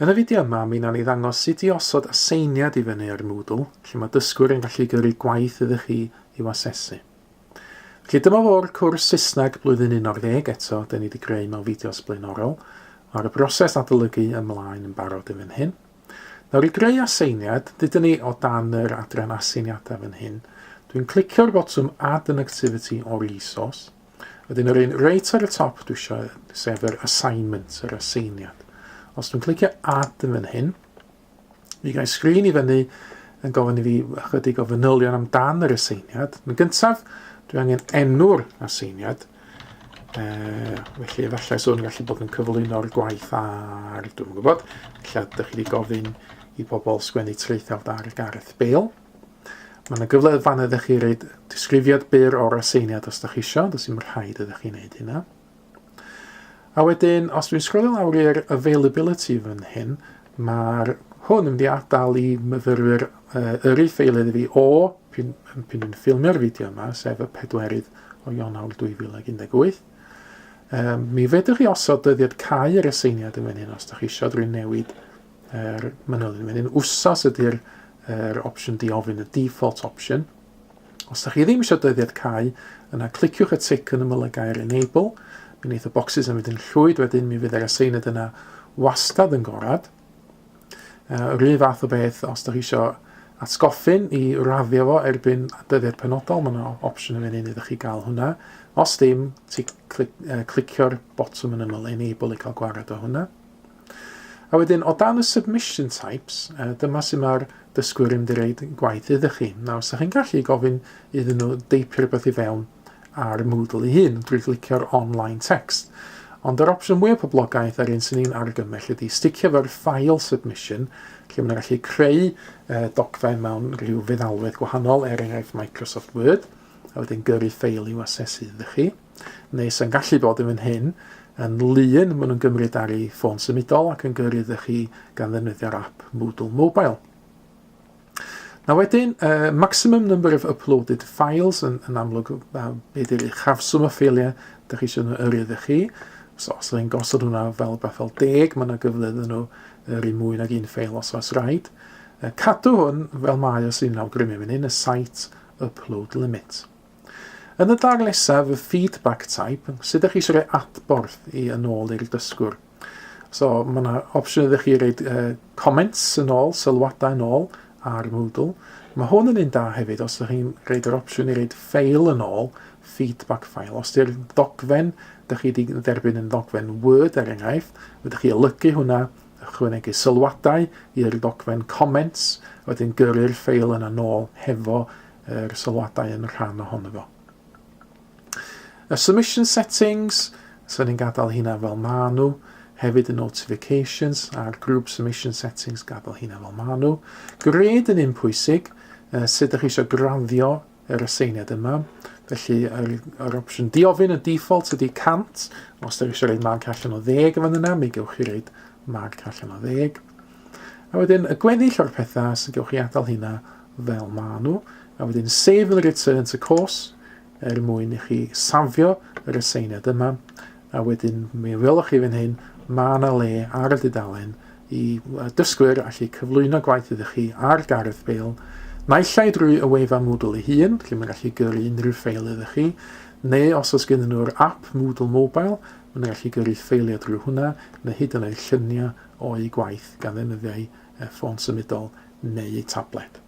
Yn y fideo yma, mi wnawn ni ddangos sut i osod aseiniad i fyny ar Moodle, lle mae dysgwyr yn gallu gyrru gwaith iddo chi i'w asesu. Felly dyma fo'r cwrs Saesneg blwyddyn 11, eto, da ni wedi greu mewn fideos blaenorol, mae'r broses adolygu ymlaen yn barod yn fan hyn. Nawr i greu aseiniad, dydyn ni o dan yr adran aseiniadau fan hyn. Dwi'n clicio'r botwm Add an Activity o Resource. Wedyn yr un reit ar y top dwi eisiau sef yr assignment, yr aseiniad. Os dwi'n clicio Add yn fan hyn, mi gael sgrin i fyny yn gofyn i fi ychydig o fanylion amdan yr aseiniad. Yn gyntaf, dwi angen enw'r aseiniad. Felly efallai sôn gallu bod yn cyflwyno'r gwaith ar, dwi'n gwybod, lle ydych chi wedi gofyn i bobl sgwennu traethawd ar Gareth Bale. Mae yna gyfle fan ydych chi reid disgrifiad byr o'r aseiniad os ydych chi eisiau, does dim rhaid ydych chi'n neud hynna. A wedyn, os dwi'n sgrifennu lawr i'r availability fan hyn, mae'r hwn yn mynd i adael i myfyrwyr yrru ffeil iddi fi o pyn dwi'n ffilmio'r fideo yma, sef y 4 o Ionawr 2018. Mi fedrwch chi osod dyddiad cau yr aseiniad yn fan hyn os ydych chi eisiau drwy'n newid yr manylion fan hyn. Wsos ydy'r opsiwn diofyn, y default option. Os ydych chi ddim eisiau dyddiad cau, yna cliciwch y tic yn ymyl y gair enable. Mi wneith y bocsys yn mynd yn llwyd, wedyn mi fydd yr aseiniad yna wastad yn gorad. Yr un fath o beth, os ydych chi eisiau atgoffin i raddio fo erbyn dyddiad penodol, mae yna opsiwn yn mynd iddo chi gael hwnna. Os dim, clicio'r botwm yn ymyl enable i cael gwared o hwnna. A wedyn, o dan y submission types, dyma sy'n mae'r dysgwyr yn dweud gwaith iddo chi. Nawr, os ydych chi'n gallu gofyn iddyn nhw deipio rhywbeth i fewn ar Moodle ei hun, drwy glicio'r online text. Ond yr opsiwn mwy o poblogaeth ar un sy'n ni'n argymell ydy sticio fo'r file submission, lle mae'n gallu creu dogfen mewn rhyw feddalwedd gwahanol, enghraifft Microsoft Word, a wedyn gyrru ffeil i'w asesu iddo chi. Neu sy'n gallu bod yn fan hyn, yn lun maen nhw'n gymryd ar ei ffôn symudol ac yn gyrru iddo chi gan ddefnyddio'r app Moodle Mobile. Na wedyn, maximum number of uploaded files yn amlwg beth yw'r uchafswm o ffeiliau ydych chi eisiau yrru iddo chi. So, os ydych chi'n gosod hwnna fel 10, mae yna gyfle iddyn nhw yrru mwy nag un ffeil os oes rhaid. Cadw hwn fel mae os sy'n awgrymu fan hyn, y site upload limit. Yn y dar nesaf, y feedback type, sut ydych chi eisiau rhoi adborth i yn ôl i'r dysgwr. So, mae yna opsiwn ydych chi roed comments yn ôl, sylwadau yn ôl ar Moodle. Mae hwn yn un da hefyd os ydych chi'n roed yr opsiwn i roed ffeil yn ôl, feedback file. Os ydy'r ddogfen, ydych chi wedi derbyn yn ddogfen Word er enghraifft, ydych chi olygu hwnna, ychwanegu sylwadau i'r ddogfen comments, wedyn gyrru'r ffeil yna nôl hefo yr sylwadau yn rhan ohono fo. Y submission settings, so ni'n gadael hynna fel maen nhw, hefyd y notifications a'r group submission settings gadael hynna fel maen nhw. Gred yn un pwysig, sut ydych chi eisiau graddio yr aseiniad yma. Felly, yr opsiwn diofyn y default ydy 100. Os ydych chi eisiau rhaid marc allan o 10 fan yna, mi gewch chi rhaid marc allan o 10. A wedyn, y gweddill o'r pethau, so gewch chi adael hynna fel maen nhw. A wedyn, save and return to course, mwyn i chi safio yr aseiniad yma. A wedyn, mi welwch chi fan hyn, mae yna le ar y dudalen i dysgwyr allu cyflwyno gwaith iddo chi ar Gareth Bale, naill drwy y wefan Moodle ei hun, lle mae'n gallu gyrru unrhyw ffeil iddo chi, neu os oes gen nhw'r app Moodle Mobile, mae'n gallu gyrru ffeiliau drwy hwnna, neu hyd yn oed lluniau o'i gwaith gan ddefnyddio ffôn symudol neu tablet.